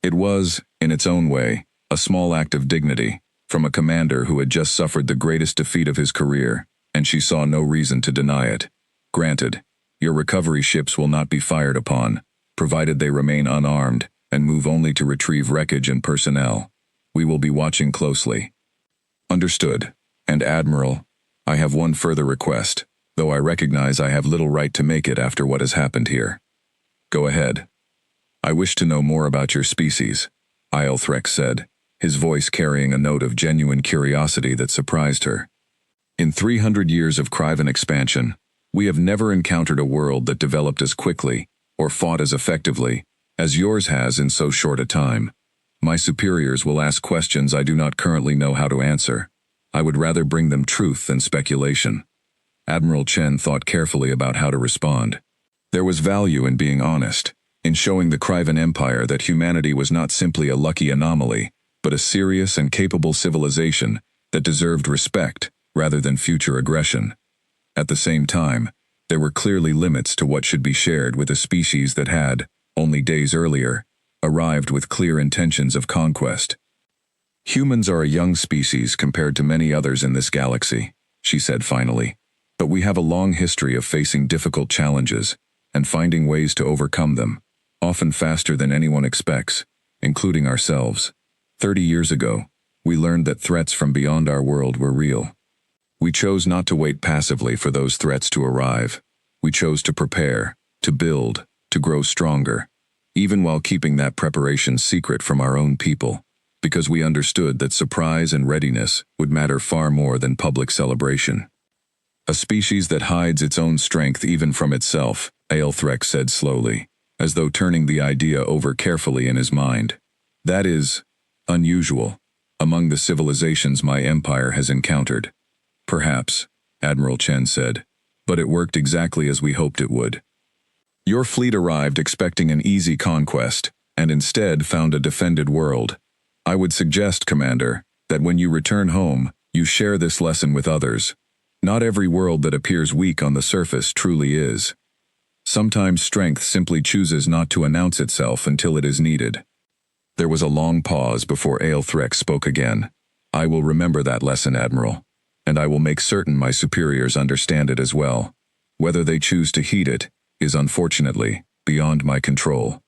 It was, in its own way, a small act of dignity, from a commander who had just suffered the greatest defeat of his career, and she saw no reason to deny it. "Granted, your recovery ships will not be fired upon, provided they remain unarmed and move only to retrieve wreckage and personnel. We will be watching closely." "Understood. And Admiral, I have one further request, though I recognize I have little right to make it after what has happened here." "Go ahead." "I wish to know more about your species," Aelthrex said, his voice carrying a note of genuine curiosity that surprised her. "In 300 years of Kryvan expansion, we have never encountered a world that developed as quickly, or fought as effectively, as yours has in so short a time. My superiors will ask questions I do not currently know how to answer. I would rather bring them truth than speculation." Admiral Chen thought carefully about how to respond. There was value in being honest, in showing the Kryvan Empire that humanity was not simply a lucky anomaly, but a serious and capable civilization that deserved respect rather than future aggression. At the same time, there were clearly limits to what should be shared with a species that had, only days earlier, arrived with clear intentions of conquest. "Humans are a young species compared to many others in this galaxy," she said finally, "but we have a long history of facing difficult challenges and finding ways to overcome them, often faster than anyone expects, including ourselves. 30 years ago, we learned that threats from beyond our world were real. We chose not to wait passively for those threats to arrive. We chose to prepare, to build, to grow stronger, even while keeping that preparation secret from our own people, because we understood that surprise and readiness would matter far more than public celebration. A species that hides its own strength even from itself," Aelthrex said slowly, as though turning the idea over carefully in his mind. "That is unusual among the civilizations my empire has encountered." "Perhaps," Admiral Chen said, "but it worked exactly as we hoped it would. Your fleet arrived expecting an easy conquest, and instead found a defended world. I would suggest, Commander, that when you return home, you share this lesson with others. Not every world that appears weak on the surface truly is. Sometimes strength simply chooses not to announce itself until it is needed." There was a long pause before Aelthrex spoke again. "I will remember that lesson, Admiral, and I will make certain my superiors understand it as well. Whether they choose to heed it is unfortunately beyond my control."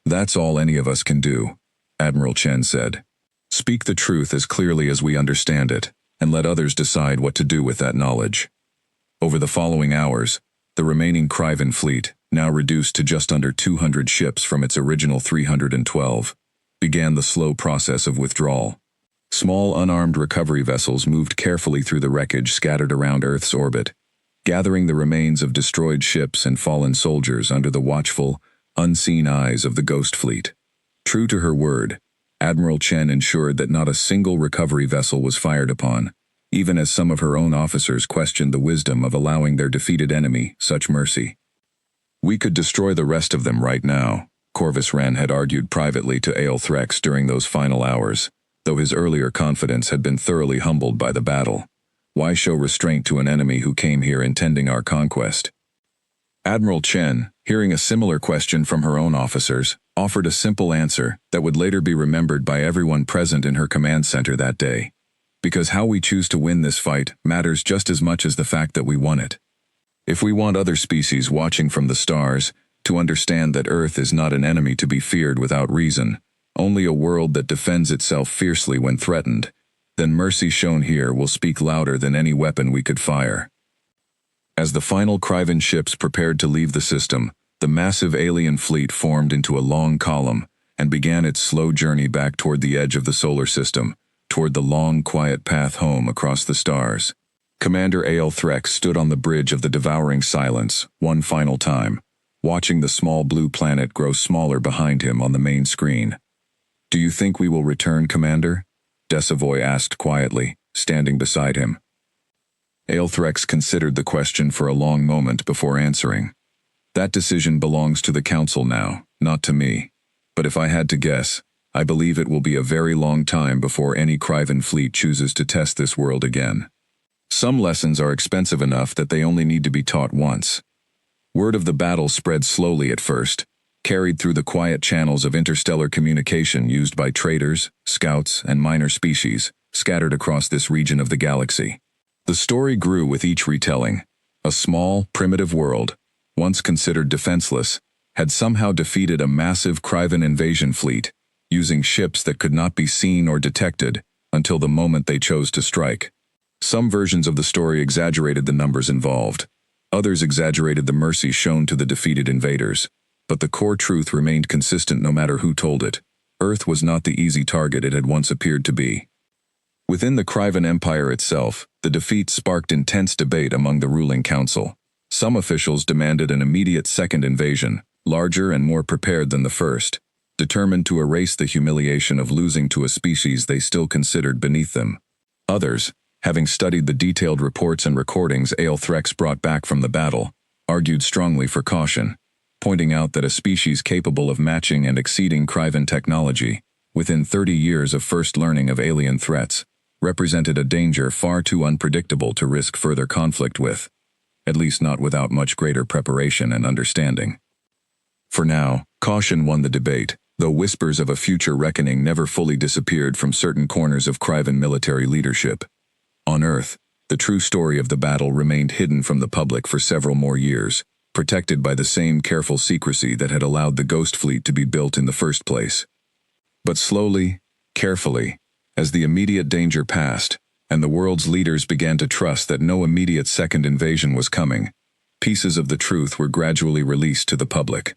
"That's all any of us can do," Admiral Chen said. "Speak the truth as clearly as we understand it, and let others decide what to do with that knowledge." Over the following hours, the remaining Kryvan fleet, now reduced to just under 200 ships from its original 312, began the slow process of withdrawal. Small unarmed recovery vessels moved carefully through the wreckage scattered around Earth's orbit, gathering the remains of destroyed ships and fallen soldiers under the watchful, unseen eyes of the Ghost Fleet. True to her word, Admiral Chen ensured that not a single recovery vessel was fired upon, even as some of her own officers questioned the wisdom of allowing their defeated enemy such mercy. "We could destroy the rest of them right now," Corvus Wren had argued privately to Aelthrex during those final hours, though his earlier confidence had been thoroughly humbled by the battle. "Why show restraint to an enemy who came here intending our conquest?" Admiral Chen, hearing a similar question from her own officers, offered a simple answer that would later be remembered by everyone present in her command center that day. "Because how we choose to win this fight matters just as much as the fact that we won it. If we want other species watching from the stars to understand that Earth is not an enemy to be feared without reason, only a world that defends itself fiercely when threatened, then mercy shown here will speak louder than any weapon we could fire." As the final Kryvan ships prepared to leave the system, the massive alien fleet formed into a long column and began its slow journey back toward the edge of the solar system, toward the long, quiet path home across the stars. Commander Aelthrex stood on the bridge of the devouring silence one final time, watching the small blue planet grow smaller behind him on the main screen. "Do you think we will return, Commander?" Desavoy asked quietly, standing beside him. Aelthrex considered the question for a long moment before answering. "That decision belongs to the Council now, not to me. But if I had to guess, I believe it will be a very long time before any Kryvan fleet chooses to test this world again. Some lessons are expensive enough that they only need to be taught once." Word of the battle spread slowly at first, carried through the quiet channels of interstellar communication used by traders, scouts, and minor species, scattered across this region of the galaxy. The story grew with each retelling. A small, primitive world, once considered defenseless, had somehow defeated a massive Kryvan invasion fleet, using ships that could not be seen or detected until the moment they chose to strike. Some versions of the story exaggerated the numbers involved. Others exaggerated the mercy shown to the defeated invaders. But the core truth remained consistent no matter who told it. Earth was not the easy target it had once appeared to be. Within the Kryvan Empire itself, the defeat sparked intense debate among the ruling council. Some officials demanded an immediate second invasion, larger and more prepared than the first, determined to erase the humiliation of losing to a species they still considered beneath them. Others, having studied the detailed reports and recordings Aelthrex brought back from the battle, argued strongly for caution, pointing out that a species capable of matching and exceeding Kryvan technology, within 30 years of first learning of alien threats, represented a danger far too unpredictable to risk further conflict with, at least not without much greater preparation and understanding. For now, caution won the debate, though whispers of a future reckoning never fully disappeared from certain corners of Kryvan military leadership. On Earth, the true story of the battle remained hidden from the public for several more years, protected by the same careful secrecy that had allowed the Ghost Fleet to be built in the first place. But slowly, carefully, as the immediate danger passed, and the world's leaders began to trust that no immediate second invasion was coming, pieces of the truth were gradually released to the public.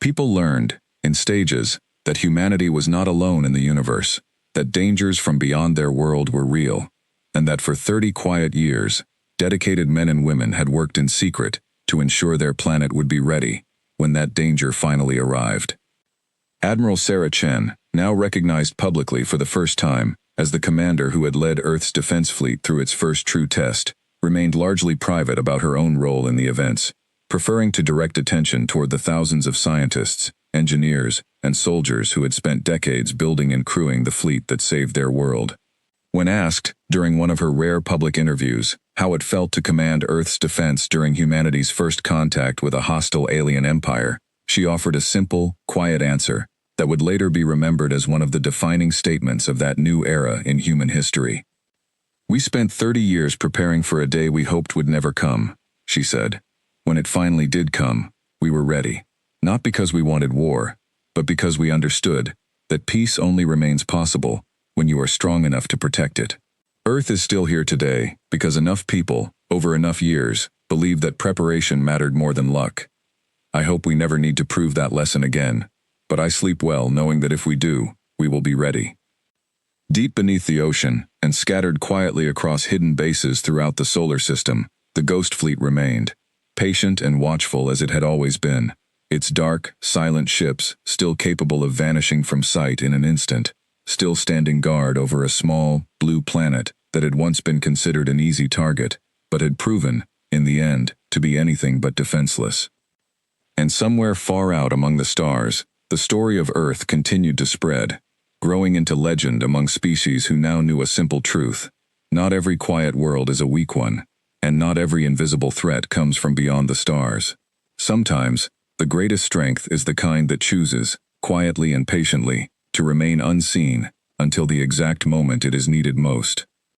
People learned, in stages, that humanity was not alone in the universe, that dangers from beyond their world were real, and that for 30 quiet years, dedicated men and women had worked in secret to ensure their planet would be ready when that danger finally arrived. Admiral Sarah Chen, now recognized publicly for the first time as the commander who had led Earth's defense fleet through its first true test, remained largely private about her own role in the events, preferring to direct attention toward the thousands of scientists, engineers, and soldiers who had spent decades building and crewing the fleet that saved their world. When asked, during one of her rare public interviews, how it felt to command Earth's defense during humanity's first contact with a hostile alien empire, she offered a simple, quiet answer that would later be remembered as one of the defining statements of that new era in human history. "We spent 30 years preparing for a day we hoped would never come," she said. "When it finally did come, we were ready. Not because we wanted war, but because we understood that peace only remains possible when you are strong enough to protect it." Earth is still here today because enough people, over enough years, believed that preparation mattered more than luck. I hope we never need to prove that lesson again, but I sleep well knowing that if we do, we will be ready. Deep beneath the ocean, and scattered quietly across hidden bases throughout the solar system, the Ghost Fleet remained, patient and watchful as it had always been, its dark, silent ships still capable of vanishing from sight in an instant, still standing guard over a small, blue planet that had once been considered an easy target, but had proven, in the end, to be anything but defenseless. And somewhere far out among the stars, the story of Earth continued to spread, growing into legend among species who now knew a simple truth: not every quiet world is a weak one, and not every invisible threat comes from beyond the stars. Sometimes, the greatest strength is the kind that chooses, quietly and patiently, to remain unseen until the exact moment it is needed most.